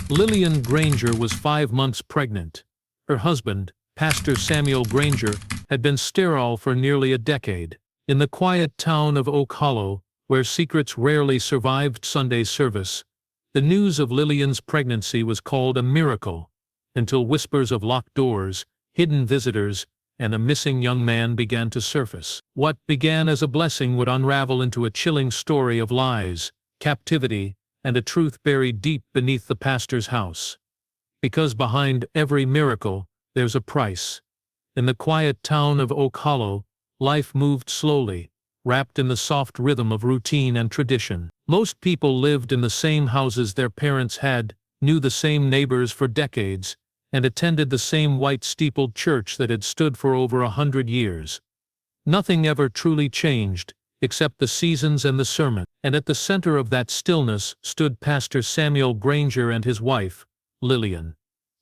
Lillian Granger was 5 months pregnant. Her husband, Pastor Samuel Granger, had been sterile for nearly a decade. In the quiet town of Oak Hollow, where secrets rarely survived Sunday service, the news of Lillian's pregnancy was called a miracle, until whispers of locked doors, hidden visitors, and a missing young man began to surface. What began as a blessing would unravel into a chilling story of lies, captivity, and a truth buried deep beneath the pastor's house. Because behind every miracle, there's a price. In the quiet town of Oak Hollow, life moved slowly, wrapped in the soft rhythm of routine and tradition. Most people lived in the same houses their parents had, knew the same neighbors for decades, and attended the same white-steepled church that had stood for over 100 years. Nothing ever truly changed, except the seasons and the sermon, and at the center of that stillness stood Pastor Samuel Granger and his wife, Lillian.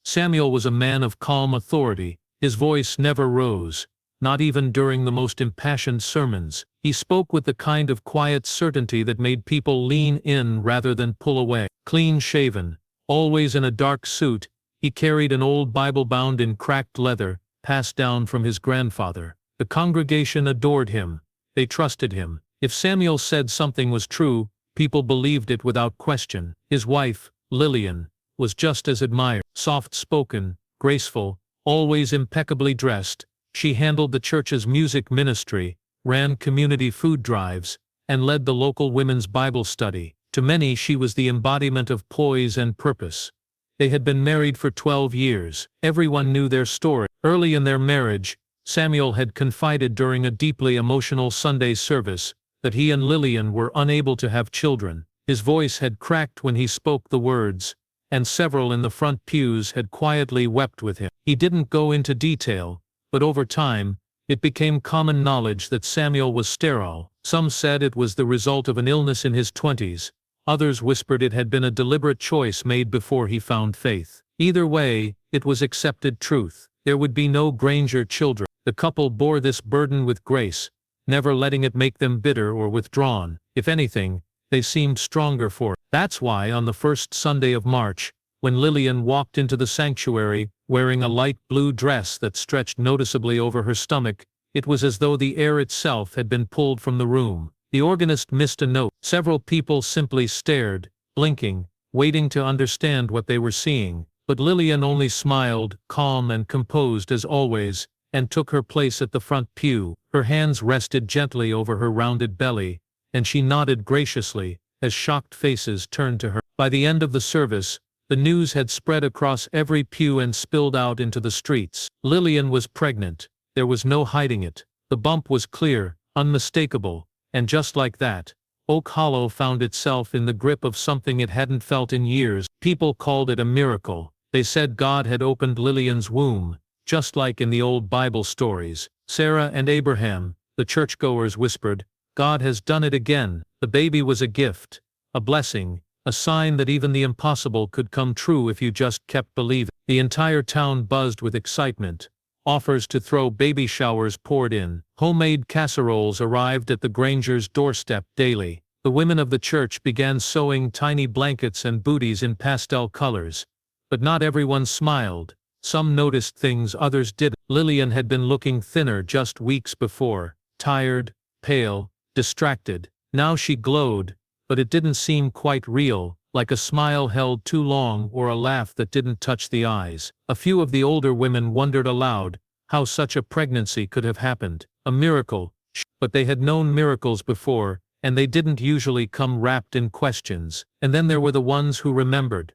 Samuel was a man of calm authority. His voice never rose, not even during the most impassioned sermons. He spoke with the kind of quiet certainty that made people lean in rather than pull away. Clean-shaven, always in a dark suit, he carried an old Bible bound in cracked leather, passed down from his grandfather. The congregation adored him. They trusted him. If Samuel said something was true, people believed it without question. His wife, Lillian, was just as admired. Soft-spoken, graceful, always impeccably dressed, she handled the church's music ministry, ran community food drives, and led the local women's Bible study. To many she was the embodiment of poise and purpose. They had been married for 12 years. Everyone knew their story. Early in their marriage, Samuel had confided during a deeply emotional Sunday service that he and Lillian were unable to have children. His voice had cracked when he spoke the words, and several in the front pews had quietly wept with him. He didn't go into detail, but over time, it became common knowledge that Samuel was sterile. Some said it was the result of an illness in his 20s. Others whispered it had been a deliberate choice made before he found faith. Either way, it was accepted truth. There would be no Granger children. The couple bore this burden with grace, never letting it make them bitter or withdrawn. If anything, they seemed stronger for it. That's why on the first Sunday of March, when Lillian walked into the sanctuary, wearing a light blue dress that stretched noticeably over her stomach, it was as though the air itself had been pulled from the room. The organist missed a note. Several people simply stared, blinking, waiting to understand what they were seeing. But Lillian only smiled, calm and composed as always, and took her place at the front pew. Her hands rested gently over her rounded belly, and she nodded graciously as shocked faces turned to her. By the end of the service, the news had spread across every pew and spilled out into the streets. Lillian was pregnant. There was no hiding it. The bump was clear, unmistakable, and just like that, Oak Hollow found itself in the grip of something it hadn't felt in years. People called it a miracle. They said God had opened Lillian's womb, just like in the old Bible stories. Sarah and Abraham, the churchgoers whispered, God has done it again. The baby was a gift, a blessing, a sign that even the impossible could come true if you just kept believing. The entire town buzzed with excitement. Offers to throw baby showers poured in. Homemade casseroles arrived at the Grangers' doorstep daily. The women of the church began sewing tiny blankets and booties in pastel colors. But not everyone smiled. Some noticed things others didn't. Lillian had been looking thinner just weeks before, tired, pale, distracted. Now she glowed, but it didn't seem quite real, like a smile held too long or a laugh that didn't touch the eyes. A few of the older women wondered aloud how such a pregnancy could have happened. A miracle. But they had known miracles before, and they didn't usually come wrapped in questions. And then there were the ones who remembered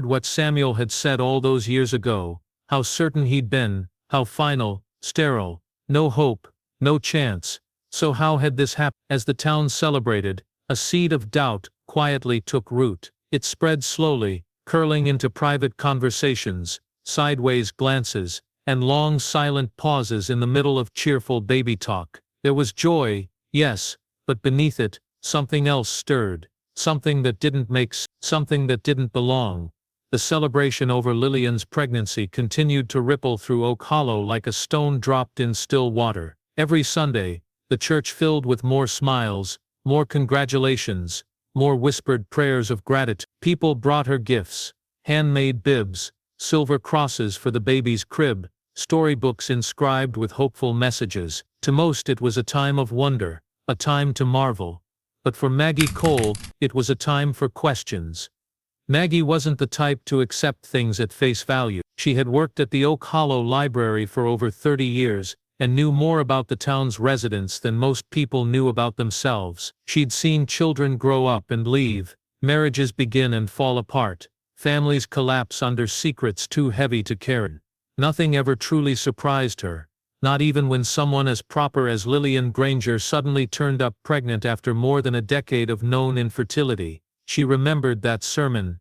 what Samuel had said all those years ago, how certain he'd been, how final, sterile, no hope, no chance. So how had this happened? As the town celebrated, a seed of doubt quietly took root. It spread slowly, curling into private conversations, sideways glances, and long silent pauses in the middle of cheerful baby talk. There was joy, yes, but beneath it, something else stirred. Something that didn't make sense, something that didn't belong. The celebration over Lillian's pregnancy continued to ripple through Oak Hollow like a stone dropped in still water. Every Sunday, the church filled with more smiles, more congratulations, more whispered prayers of gratitude. People brought her gifts, handmade bibs, silver crosses for the baby's crib, storybooks inscribed with hopeful messages. To most it was a time of wonder, a time to marvel. But for Maggie Cole, it was a time for questions. Maggie wasn't the type to accept things at face value. She had worked at the Oak Hollow Library for over 30 years, and knew more about the town's residents than most people knew about themselves. She'd seen children grow up and leave, marriages begin and fall apart, families collapse under secrets too heavy to carry. Nothing ever truly surprised her, not even when someone as proper as Lillian Granger suddenly turned up pregnant after more than a decade of known infertility. She remembered that sermon.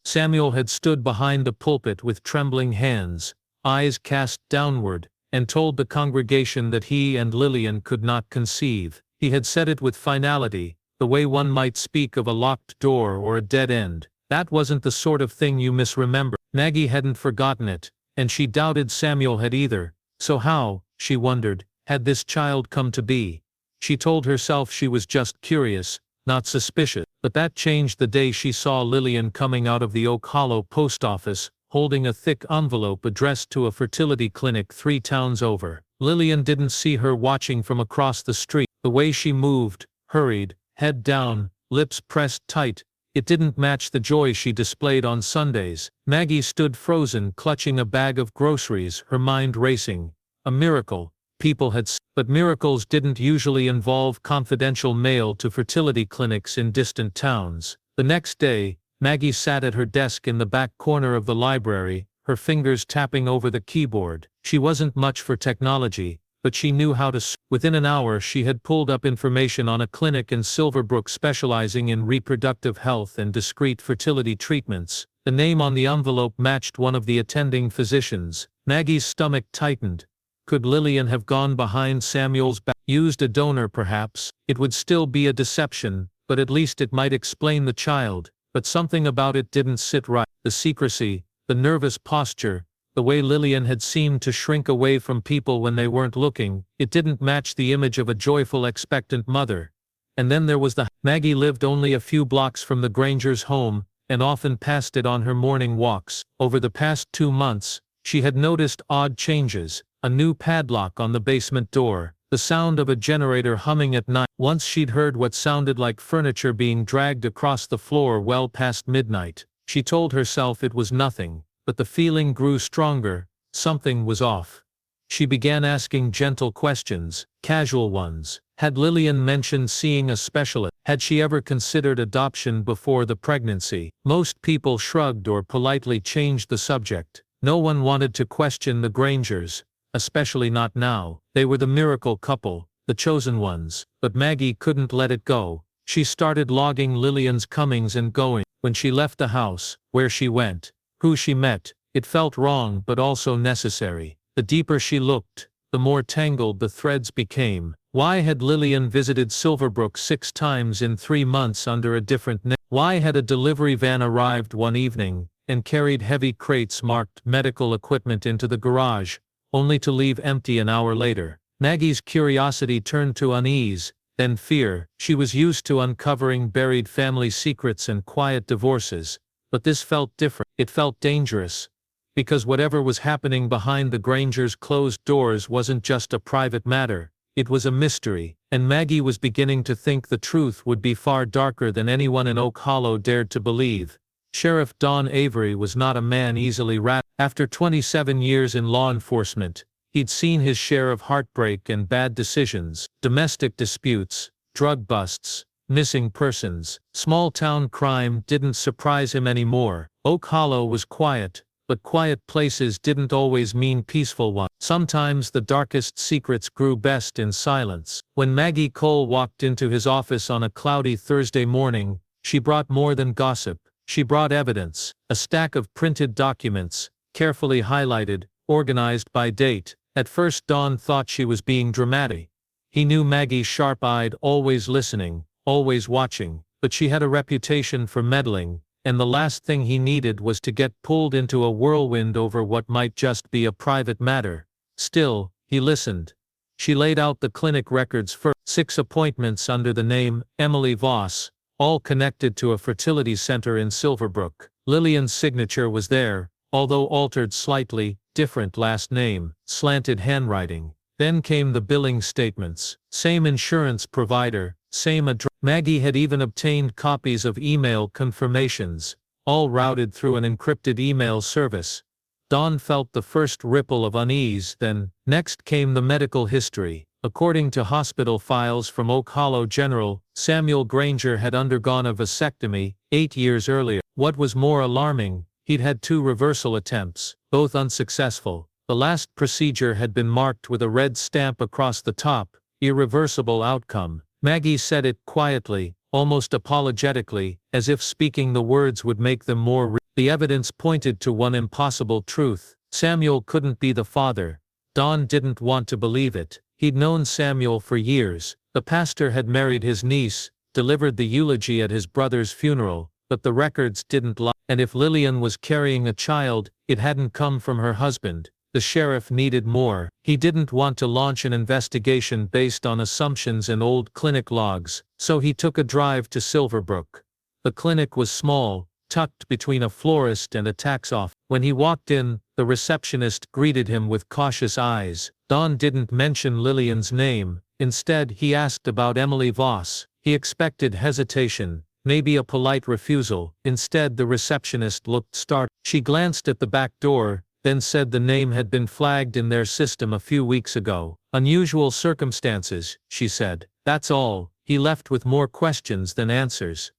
Samuel had stood behind the pulpit with trembling hands, eyes cast downward, and told the congregation that he and Lillian could not conceive. He had said it with finality, the way one might speak of a locked door or a dead end. That wasn't the sort of thing you misremember. Maggie hadn't forgotten it, and she doubted Samuel had either. So how, she wondered, had this child come to be? She told herself she was just curious, not suspicious. But that changed the day she saw Lillian coming out of the Oak Hollow post office, holding a thick envelope addressed to a fertility clinic 3 towns over. Lillian didn't see her watching from across the street. The way she moved, hurried, head down, lips pressed tight, it didn't match the joy she displayed on Sundays. Maggie stood frozen, clutching a bag of groceries, her mind racing. A miracle, people had said. But miracles didn't usually involve confidential mail to fertility clinics in distant towns. The next day, Maggie sat at her desk in the back corner of the library, her fingers tapping over the keyboard. She wasn't much for technology, but she knew how to. Within an hour she had pulled up information on a clinic in Silverbrook specializing in reproductive health and discreet fertility treatments. The name on the envelope matched one of the attending physicians. Maggie's stomach tightened. Could Lillian have gone behind Samuel's back? Used a donor perhaps? It would still be a deception, but at least it might explain the child. But something about it didn't sit right. The secrecy, the nervous posture, the way Lillian had seemed to shrink away from people when they weren't looking, it didn't match the image of a joyful, expectant mother. And then there was Maggie lived only a few blocks from the Grangers' home, and often passed it on her morning walks. Over the past 2 months, she had noticed odd changes, a new padlock on the basement door, the sound of a generator humming at night. Once she'd heard what sounded like furniture being dragged across the floor well past midnight. She told herself it was nothing, but the feeling grew stronger, something was off. She began asking gentle questions, casual ones. Had Lillian mentioned seeing a specialist? Had she ever considered adoption before the pregnancy? Most people shrugged or politely changed the subject. No one wanted to question the Grangers, especially not now. They were the miracle couple, the chosen ones. But Maggie couldn't let it go. She started logging Lillian's comings and goings. When she left the house, where she went, who she met, it felt wrong but also necessary. The deeper she looked, the more tangled the threads became. Why had Lillian visited Silverbrook 6 times in 3 months under a different name? Why had a delivery van arrived one evening, and carried heavy crates marked medical equipment into the garage, only to leave empty an hour later? Maggie's curiosity turned to unease, then fear. She was used to uncovering buried family secrets and quiet divorces, but this felt different. It felt dangerous. Because whatever was happening behind the Grangers' closed doors wasn't just a private matter, it was a mystery, and Maggie was beginning to think the truth would be far darker than anyone in Oak Hollow dared to believe. Sheriff Don Avery was not a man easily rattled. After 27 years in law enforcement, he'd seen his share of heartbreak and bad decisions, domestic disputes, drug busts, missing persons. Small-town crime didn't surprise him anymore. Oak Hollow was quiet, but quiet places didn't always mean peaceful ones. Sometimes the darkest secrets grew best in silence. When Maggie Cole walked into his office on a cloudy Thursday morning, she brought more than gossip. She brought evidence, a stack of printed documents, carefully highlighted, organized by date. At first Don thought she was being dramatic. He knew Maggie sharp-eyed, always listening, always watching, but she had a reputation for meddling, and the last thing he needed was to get pulled into a whirlwind over what might just be a private matter. Still, he listened. She laid out the clinic records for 6 appointments under the name Emily Voss, all connected to a fertility center in Silverbrook. Lillian's signature was there, although altered slightly, different last name, slanted handwriting. Then came the billing statements. Same insurance provider, same address. Maggie had even obtained copies of email confirmations, all routed through an encrypted email service. Dawn felt the first ripple of unease, then, next came the medical history. According to hospital files from Oak Hollow General, Samuel Granger had undergone a vasectomy 8 years earlier. What was more alarming, he'd had 2 reversal attempts, both unsuccessful. The last procedure had been marked with a red stamp across the top, irreversible outcome. Maggie said it quietly, almost apologetically, as if speaking the words would make them more real. The evidence pointed to one impossible truth: Samuel couldn't be the father. Dawn didn't want to believe it. He'd known Samuel for years. The pastor had married his niece, delivered the eulogy at his brother's funeral, but the records didn't lie. And if Lillian was carrying a child, it hadn't come from her husband. The sheriff needed more. He didn't want to launch an investigation based on assumptions and old clinic logs, so he took a drive to Silverbrook. The clinic was small, tucked between a florist and a tax office. When he walked in, the receptionist greeted him with cautious eyes. Dawn didn't mention Lillian's name. Instead, he asked about Emily Voss. He expected hesitation, maybe a polite refusal. Instead, the receptionist looked startled. She glanced at the back door, then said the name had been flagged in their system a few weeks ago. Unusual circumstances, she said. That's all. He left with more questions than answers.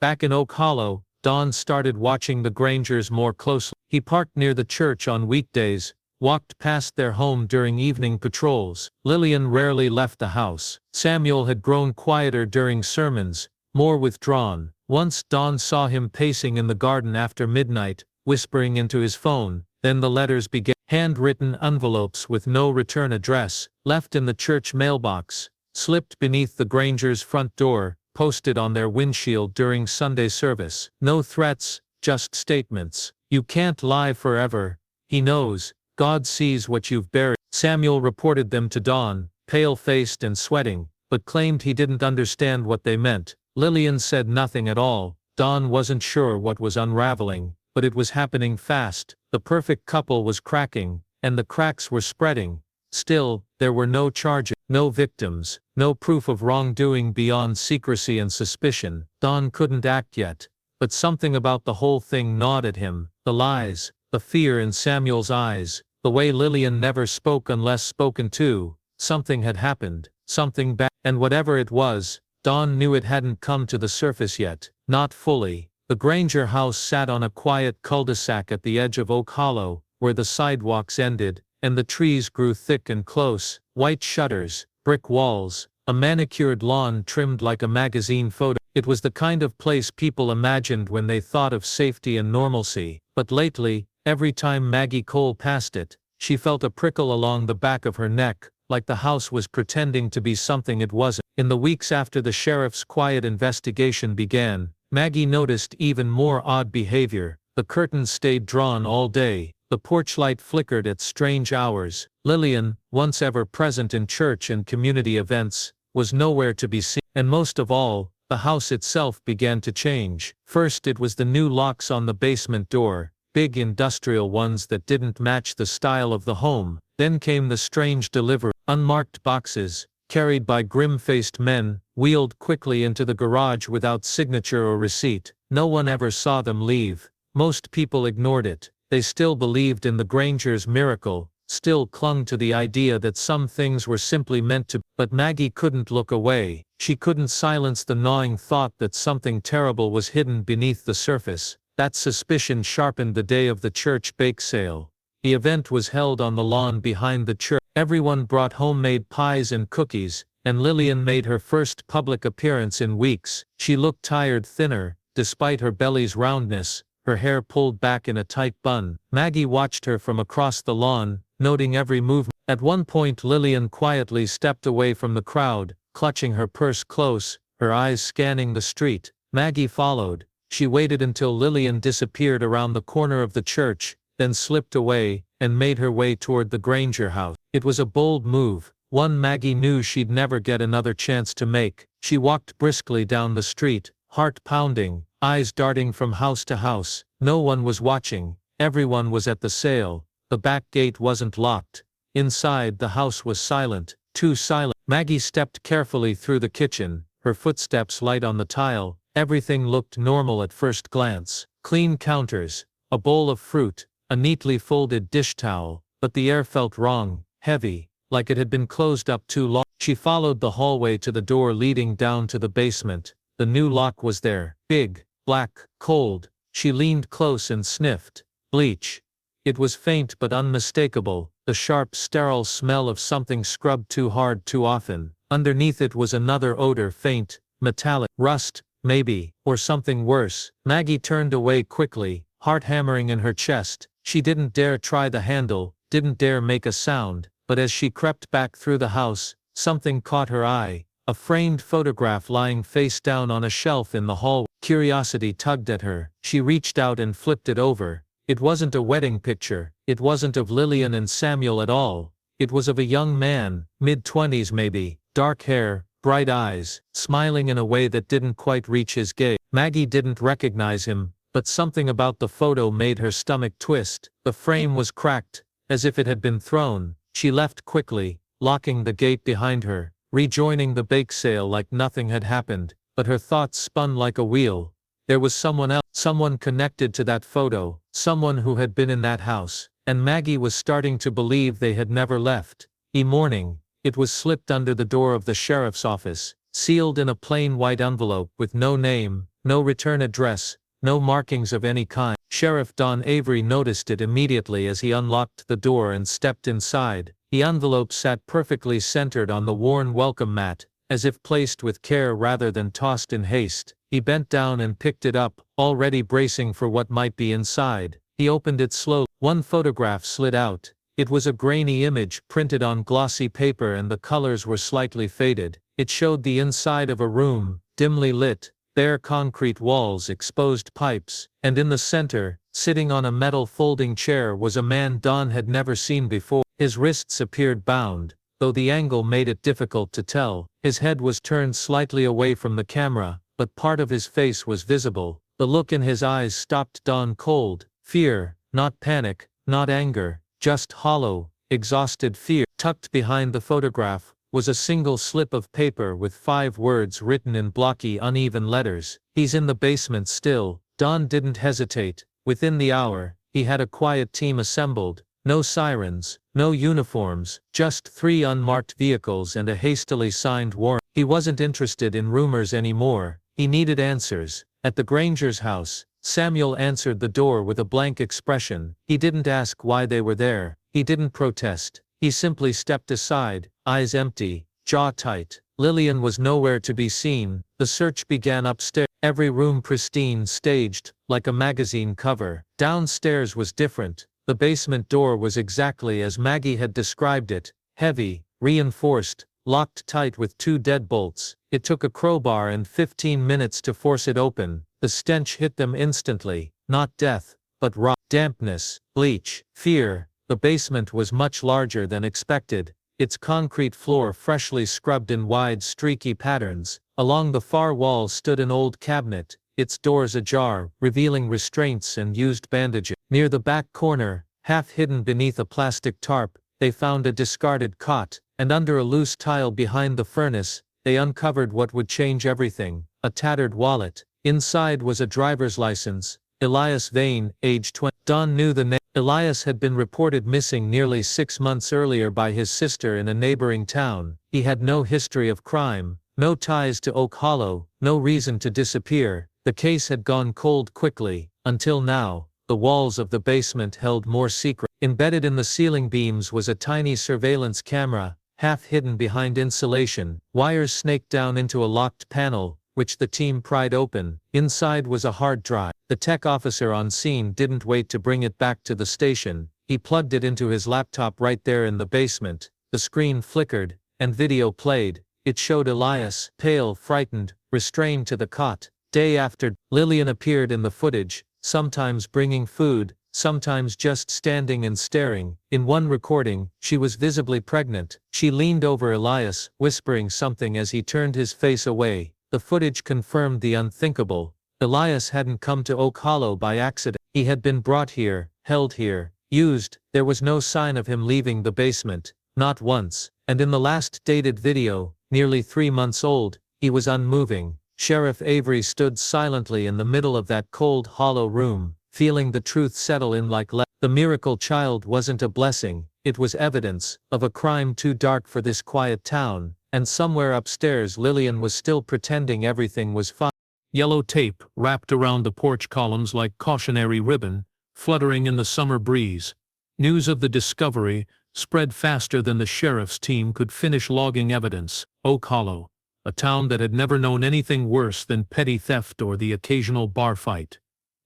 Back in Oak Hollow, Dawn started watching the Grangers more closely. He parked near the church on weekdays, walked past their home during evening patrols. Lillian rarely left the house. Samuel had grown quieter during sermons, more withdrawn. Once Dawn saw him pacing in the garden after midnight, whispering into his phone. Then the letters began. Handwritten envelopes with no return address, left in the church mailbox, slipped beneath the Grangers' front door, posted on their windshield during Sunday service. No threats, just statements. You can't lie forever. He knows. God sees what you've buried. Samuel reported them to Dawn, pale-faced and sweating, but claimed he didn't understand what they meant. Lillian said nothing at all. Dawn wasn't sure what was unraveling, but it was happening fast. The perfect couple was cracking, and the cracks were spreading. Still, there were no charges, no victims, no proof of wrongdoing beyond secrecy and suspicion. Dawn couldn't act yet, but something about the whole thing gnawed at him. The lies, the fear in Samuel's eyes, the way Lillian never spoke unless spoken to. Something had happened, something bad, and whatever it was, Dawn knew it hadn't come to the surface yet, not fully. The Granger house sat on a quiet cul-de-sac at the edge of Oak Hollow, where the sidewalks ended, and the trees grew thick and close. White shutters, brick walls, a manicured lawn trimmed like a magazine photo. It was the kind of place people imagined when they thought of safety and normalcy. But lately, every time Maggie Cole passed it, she felt a prickle along the back of her neck, like the house was pretending to be something it wasn't. In the weeks after the sheriff's quiet investigation began, Maggie noticed even more odd behavior. The curtains stayed drawn all day. The porch light flickered at strange hours. Lillian, once ever present in church and community events, was nowhere to be seen. And most of all, the house itself began to change. First it was the new locks on the basement door, big industrial ones that didn't match the style of the home. Then came the strange delivery. Unmarked boxes, carried by grim-faced men, wheeled quickly into the garage without signature or receipt. No one ever saw them leave. Most people ignored it. They still believed in the Grangers' miracle, still clung to the idea that some things were simply meant to be. But Maggie couldn't look away. She couldn't silence the gnawing thought that something terrible was hidden beneath the surface. That suspicion sharpened the day of the church bake sale. The event was held on the lawn behind the church. Everyone brought homemade pies and cookies, and Lillian made her first public appearance in weeks. She looked tired, thinner, despite her belly's roundness, her hair pulled back in a tight bun. Maggie watched her from across the lawn, noting every movement. At one point Lillian quietly stepped away from the crowd, clutching her purse close, her eyes scanning the street. Maggie followed. She waited until Lillian disappeared around the corner of the church, then slipped away, and made her way toward the Granger house. It was a bold move, one Maggie knew she'd never get another chance to make. She walked briskly down the street, heart pounding, eyes darting from house to house, No one was watching. Everyone was at the sale. The back gate wasn't locked. Inside, the house was silent, too silent. Maggie stepped carefully through the kitchen, her footsteps light on the tile. Everything looked normal at first glance. Clean counters, a bowl of fruit, a neatly folded dish towel, but the air felt wrong, heavy, like it had been closed up too long. She followed the hallway to the door leading down to the basement. The new lock was there, big, black, cold. She leaned close and sniffed. Bleach. It was faint but unmistakable, the sharp, sterile smell of something scrubbed too hard too often. Underneath it was another odor, faint, metallic, rust, maybe, or something worse. Maggie turned away quickly, heart hammering in her chest. She didn't dare try the handle, didn't dare make a sound, but as she crept back through the house, something caught her eye. A framed photograph lying face down on a shelf in the hall. Curiosity tugged at her. She reached out and flipped it over. It wasn't a wedding picture. It wasn't of Lillian and Samuel at all. It was of a young man, mid-20s maybe, dark hair, bright eyes, smiling in a way that didn't quite reach his gaze. Maggie didn't recognize him, but something about the photo made her stomach twist. The frame was cracked, as if it had been thrown. She left quickly, locking the gate behind her, rejoining the bake sale like nothing had happened, but her thoughts spun like a wheel. There was someone else, someone connected to that photo, someone who had been in that house, and Maggie was starting to believe they had never left. Morning, it was slipped under the door of the sheriff's office, sealed in a plain white envelope with no name, no return address, no markings of any kind. Sheriff Don Avery noticed it immediately as he unlocked the door and stepped inside. The envelope sat perfectly centered on the worn welcome mat, as if placed with care rather than tossed in haste. He bent down and picked it up, already bracing for what might be inside. He opened it slowly. One photograph slid out. It was a grainy image printed on glossy paper and the colors were slightly faded. It showed the inside of a room, dimly lit, bare concrete walls, exposed pipes, and in the center, sitting on a metal folding chair, was a man Don had never seen before. His wrists appeared bound, though the angle made it difficult to tell. His head was turned slightly away from the camera, but part of his face was visible. The look in his eyes stopped Don cold. Fear, not panic, not anger, just hollow, exhausted fear. Tucked behind the photograph was a single slip of paper with 5 words written in blocky, uneven letters. He's in the basement still. Don didn't hesitate. Within the hour, he had a quiet team assembled. No sirens, no uniforms, just 3 unmarked vehicles and a hastily signed warrant. He wasn't interested in rumors anymore. He needed answers. At the Grangers' house, Samuel answered the door with a blank expression. He didn't ask why they were there. He didn't protest. He simply stepped aside, eyes empty, jaw tight. Lillian was nowhere to be seen. The search began upstairs. Every room pristine, staged, like a magazine cover. Downstairs was different. The basement door was exactly as Maggie had described it, heavy, reinforced, locked tight with 2 deadbolts. It took a crowbar and 15 minutes to force it open. The stench hit them instantly, not death, but rot, dampness, bleach, fear. The basement was much larger than expected, its concrete floor freshly scrubbed in wide, streaky patterns. Along the far wall stood an old cabinet, its doors ajar, revealing restraints and used bandages. Near the back corner, half hidden beneath a plastic tarp, they found a discarded cot, and under a loose tile behind the furnace, they uncovered what would change everything: a tattered wallet. Inside was a driver's license. Elias Vane, age 20. Don knew the name. Elias had been reported missing nearly 6 months earlier by his sister in a neighboring town. He had no history of crime, no ties to Oak Hollow, no reason to disappear. The case had gone cold quickly, until now. The walls of the basement held more secret. Embedded in the ceiling beams was a tiny surveillance camera, half hidden behind insulation. Wires snaked down into a locked panel, which the team pried open. Inside was a hard drive. The tech officer on scene didn't wait to bring it back to the station. He plugged it into his laptop right there in the basement. The screen flickered, and video played. It showed Elias, pale, frightened, restrained to the cot. Day after, Lillian appeared in the footage, sometimes bringing food, sometimes just standing and staring. In one recording, she was visibly pregnant. She leaned over Elias, whispering something as he turned his face away. The footage confirmed the unthinkable. Elias hadn't come to Oak Hollow by accident. He had been brought here, held here, used. There was no sign of him leaving the basement, not once, and in the last dated video, nearly 3 months old, he was unmoving. Sheriff Avery stood silently in the middle of that cold, hollow room, feeling the truth settle in like lead. The miracle child wasn't a blessing, it was evidence of a crime too dark for this quiet town, and somewhere upstairs Lillian was still pretending everything was fine. Yellow tape wrapped around the porch columns like cautionary ribbon, fluttering in the summer breeze. News of the discovery spread faster than the sheriff's team could finish logging evidence. Oak Hollow, a town that had never known anything worse than petty theft or the occasional bar fight,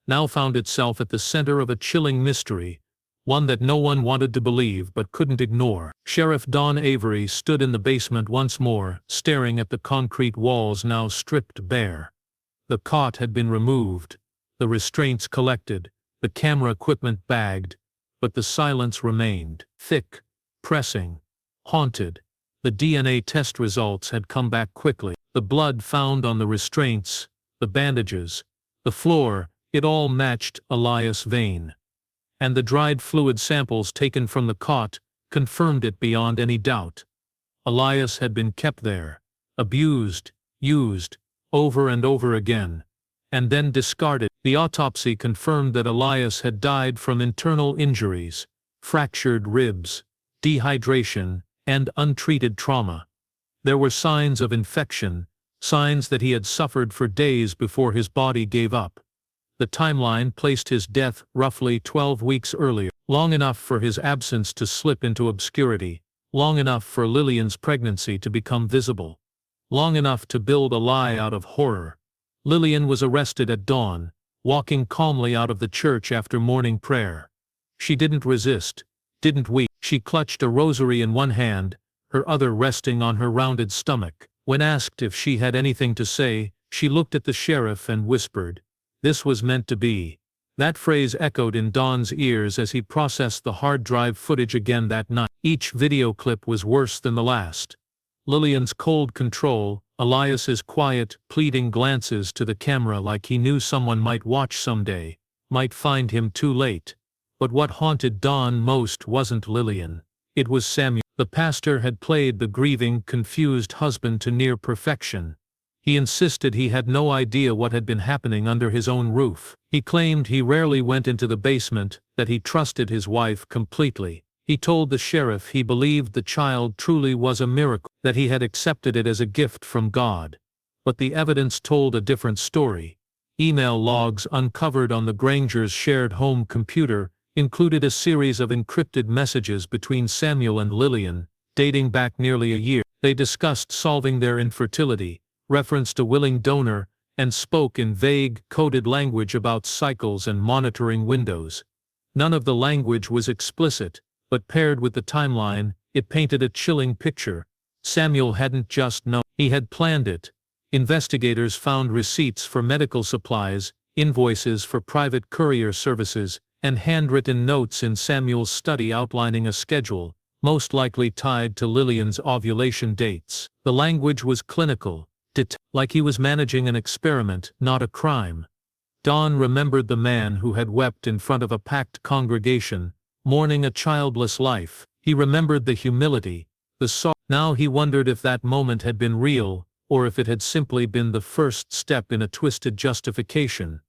now found itself at the center of a chilling mystery, one that no one wanted to believe but couldn't ignore. Sheriff Don Avery stood in the basement once more, staring at the concrete walls now stripped bare. The cot had been removed, the restraints collected, the camera equipment bagged, but the silence remained, thick, pressing, haunted. The DNA test results had come back quickly. The blood found on the restraints, the bandages, the floor, it all matched Elias' vein. And the dried fluid samples taken from the cot confirmed it beyond any doubt. Elias had been kept there, abused, used, over and over again, and then discarded. The autopsy confirmed that Elias had died from internal injuries, fractured ribs, dehydration, and untreated trauma. There were signs of infection, signs that he had suffered for days before his body gave up. The timeline placed his death roughly 12 weeks earlier, long enough for his absence to slip into obscurity, long enough for Lillian's pregnancy to become visible, long enough to build a lie out of horror. Lillian was arrested at dawn, walking calmly out of the church after morning prayer. She didn't resist, didn't weep. She clutched a rosary in one hand, her other resting on her rounded stomach. When asked if she had anything to say, she looked at the sheriff and whispered, "This was meant to be." That phrase echoed in Don's ears as he processed the hard drive footage again that night. Each video clip was worse than the last. Lillian's cold control, Elias's quiet, pleading glances to the camera like he knew someone might watch someday, might find him too late. But what haunted Don most wasn't Lillian. It was Samuel. The pastor had played the grieving, confused husband to near perfection. He insisted he had no idea what had been happening under his own roof. He claimed he rarely went into the basement, that he trusted his wife completely. He told the sheriff he believed the child truly was a miracle, that he had accepted it as a gift from God. But the evidence told a different story. Email logs uncovered on the Grangers' shared home computer included a series of encrypted messages between Samuel and Lillian, dating back nearly a year. They discussed solving their infertility, referenced a willing donor, and spoke in vague, coded language about cycles and monitoring windows. None of the language was explicit, but paired with the timeline, it painted a chilling picture. Samuel hadn't just known, he had planned it. Investigators found receipts for medical supplies, invoices for private courier services, and handwritten notes in Samuel's study outlining a schedule, most likely tied to Lillian's ovulation dates. The language was clinical, like he was managing an experiment, not a crime. Don remembered the man who had wept in front of a packed congregation, mourning a childless life. He remembered the humility, the sorrow. Now he wondered if that moment had been real, or if it had simply been the first step in a twisted justification.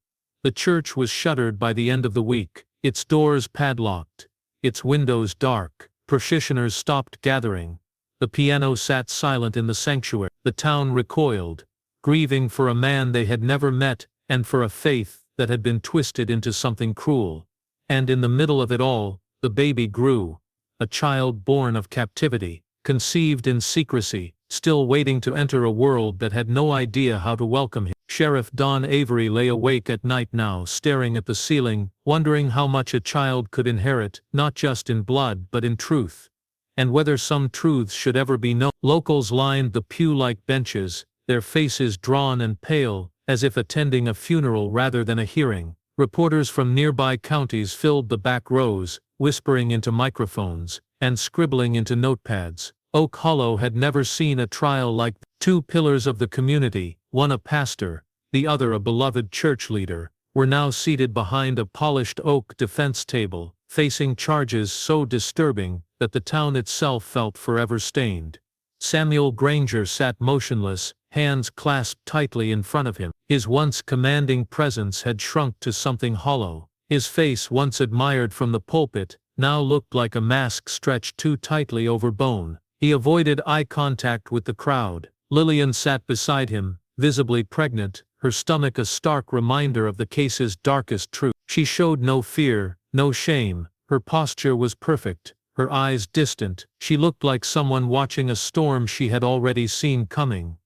The church was shuttered by the end of the week, its doors padlocked, its windows dark. Parishioners stopped gathering. The piano sat silent in the sanctuary. The town recoiled, grieving for a man they had never met and for a faith that had been twisted into something cruel. And in the middle of it all, the baby grew, a child born of captivity, conceived in secrecy, still waiting to enter a world that had no idea how to welcome him. Sheriff Don Avery lay awake at night now, staring at the ceiling, wondering how much a child could inherit, not just in blood but in truth, and whether some truths should ever be known. Locals lined the pew-like benches, their faces drawn and pale, as if attending a funeral rather than a hearing. Reporters from nearby counties filled the back rows, whispering into microphones, and scribbling into notepads. Oak Hollow had never seen a trial like two pillars of the community, one a pastor, the other a beloved church leader, were now seated behind a polished oak defense table, facing charges so disturbing that the town itself felt forever stained. Samuel Granger sat motionless, hands clasped tightly in front of him. His once commanding presence had shrunk to something hollow. His face, once admired from the pulpit, now looked like a mask stretched too tightly over bone. He avoided eye contact with the crowd. Lillian sat beside him, visibly pregnant, her stomach a stark reminder of the case's darkest truth. She showed no fear, no shame. Her posture was perfect, her eyes distant. She looked like someone watching a storm she had already seen coming.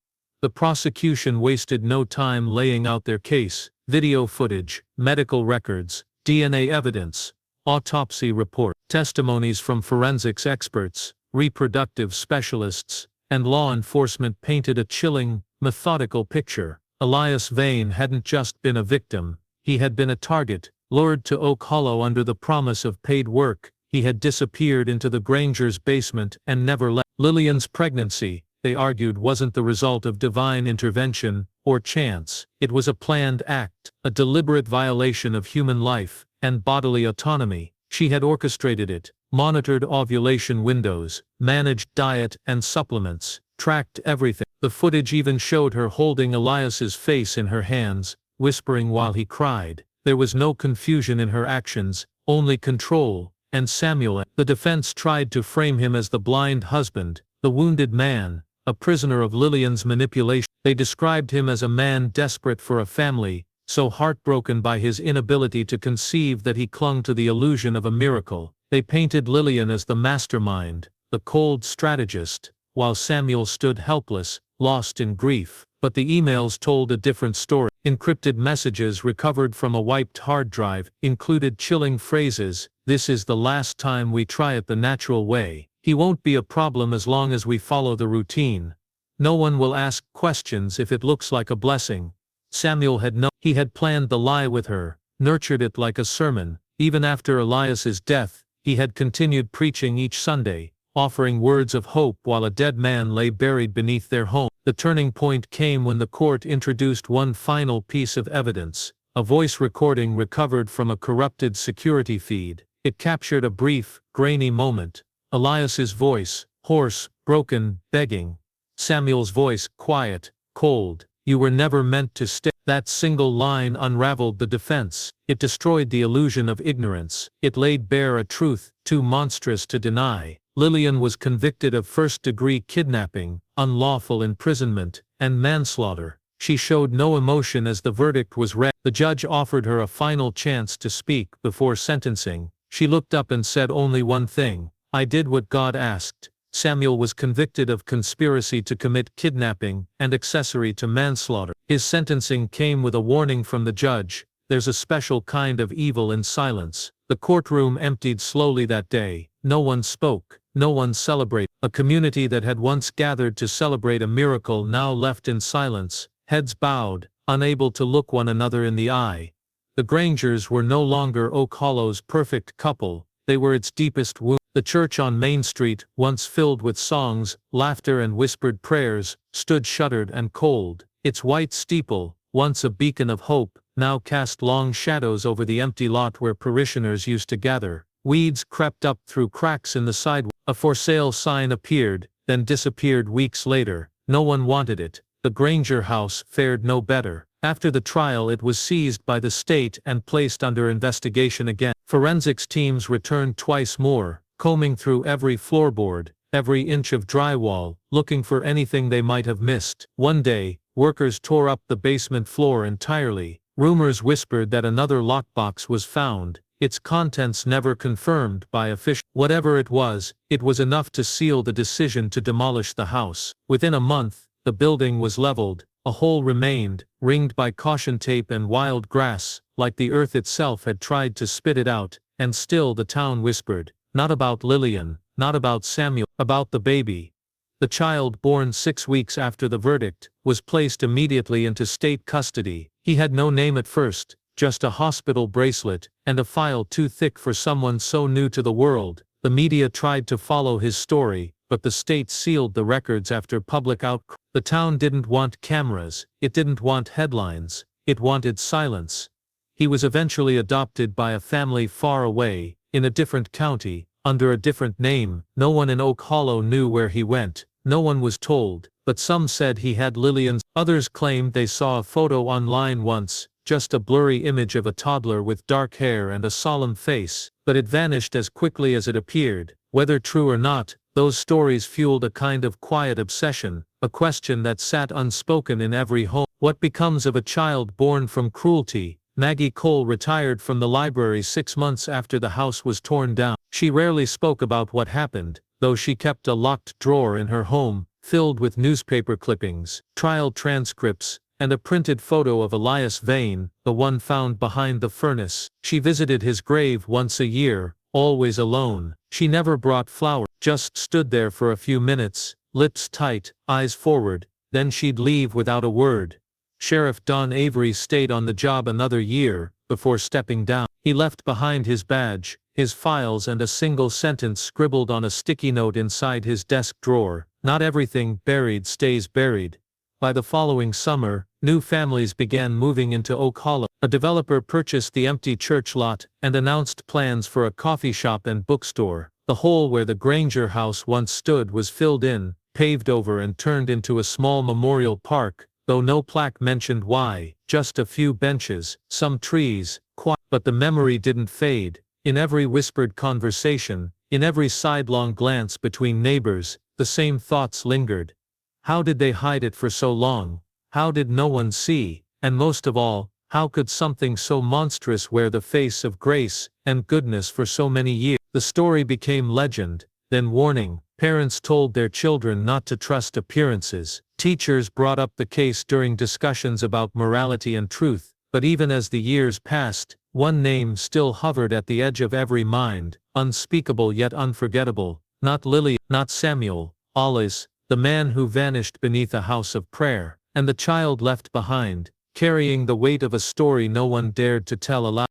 The prosecution wasted no time laying out their case: video footage, medical records, DNA evidence, autopsy report, testimonies from forensics experts, reproductive specialists, and law enforcement painted a chilling, methodical picture. Elias Vane hadn't just been a victim, he had been a target. Lured to Oak Hollow under the promise of paid work, he had disappeared into the Grangers' basement and never left. Lillian's pregnancy, they argued, wasn't the result of divine intervention or chance. It was a planned act, a deliberate violation of human life and bodily autonomy. She had orchestrated it, monitored ovulation windows, managed diet and supplements, tracked everything. The footage even showed her holding Elias's face in her hands, whispering while he cried. There was no confusion in her actions, only control, and Samuel. The defense tried to frame him as the blind husband, the wounded man, a prisoner of Lillian's manipulation. They described him as a man desperate for a family, so heartbroken by his inability to conceive that he clung to the illusion of a miracle. They painted Lillian as the mastermind, the cold strategist, while Samuel stood helpless, lost in grief. But the emails told a different story. Encrypted messages recovered from a wiped hard drive included chilling phrases: "This is the last time we try it the natural way. He won't be a problem as long as we follow the routine. No one will ask questions if it looks like a blessing." Samuel had known. He had planned the lie with her, nurtured it like a sermon. Even after Elias's death, he had continued preaching each Sunday, offering words of hope while a dead man lay buried beneath their home. The turning point came when the court introduced one final piece of evidence: a voice recording recovered from a corrupted security feed. It captured a brief, grainy moment. Elias's voice, hoarse, broken, begging. Samuel's voice, quiet, cold. "You were never meant to stay." That single line unraveled the defense. It destroyed the illusion of ignorance. It laid bare a truth too monstrous to deny. Lillian was convicted of first-degree kidnapping, unlawful imprisonment, and manslaughter. She showed no emotion as the verdict was read. The judge offered her a final chance to speak before sentencing. She looked up and said only one thing: "I did what God asked." Samuel was convicted of conspiracy to commit kidnapping and accessory to manslaughter. His sentencing came with a warning from the judge: there's a special kind of evil in silence. The courtroom emptied slowly that day. No one spoke. No one celebrated. A community that had once gathered to celebrate a miracle now left in silence, heads bowed, unable to look one another in the eye. The Grangers were no longer Oak Hollow's perfect couple, they were its deepest wound. The church on Main Street, once filled with songs, laughter and whispered prayers, stood shuttered and cold. Its white steeple, once a beacon of hope, now cast long shadows over the empty lot where parishioners used to gather. Weeds crept up through cracks in the sidewalk. A for sale sign appeared, then disappeared weeks later. No one wanted it. The Granger house fared no better. After the trial, it was seized by the state and placed under investigation again. Forensics teams returned twice more, combing through every floorboard, every inch of drywall, looking for anything they might have missed. One day, workers tore up the basement floor entirely. Rumors whispered that another lockbox was found, its contents never confirmed by officials. Whatever it was enough to seal the decision to demolish the house. Within a month, the building was leveled. A hole remained, ringed by caution tape and wild grass, like the earth itself had tried to spit it out, and still the town whispered, not about Lillian, not about Samuel, about the baby. The child, born 6 weeks after the verdict, was placed immediately into state custody. He had no name at first, just a hospital bracelet, and a file too thick for someone so new to the world. The media tried to follow his story, but the state sealed the records after public outcry. The town didn't want cameras, it didn't want headlines, it wanted silence. He was eventually adopted by a family far away, in a different county, under a different name. No one in Oak Hollow knew where he went, no one was told, but some said he had Lillian's. Others claimed they saw a photo online once, just a blurry image of a toddler with dark hair and a solemn face, but it vanished as quickly as it appeared. Whether true or not, those stories fueled a kind of quiet obsession, a question that sat unspoken in every home. What becomes of a child born from cruelty? Maggie Cole retired from the library 6 months after the house was torn down. She rarely spoke about what happened, though she kept a locked drawer in her home, filled with newspaper clippings, trial transcripts, and a printed photo of Elias Vane, the one found behind the furnace. She visited his grave once a year, always alone. She never brought flowers, just stood there for a few minutes, lips tight, eyes forward, then she'd leave without a word. Sheriff Don Avery stayed on the job another year, before stepping down. He left behind his badge, his files and a single sentence scribbled on a sticky note inside his desk drawer: "Not everything buried stays buried." By the following summer, new families began moving into Oak Hollow. A developer purchased the empty church lot, and announced plans for a coffee shop and bookstore. The hole where the Granger house once stood was filled in, paved over and turned into a small memorial park, though no plaque mentioned why. Just a few benches, some trees, quiet. But the memory didn't fade. In every whispered conversation, in every sidelong glance between neighbors, the same thoughts lingered. How did they hide it for so long? How did no one see? And most of all, how could something so monstrous wear the face of grace and goodness for so many years? The story became legend, then warning. Parents told their children not to trust appearances. Teachers brought up the case during discussions about morality and truth. But even as the years passed, one name still hovered at the edge of every mind, unspeakable yet unforgettable. Not Lily, not Samuel, Alice, the man who vanished beneath a house of prayer, and the child left behind, carrying the weight of a story no one dared to tell aloud.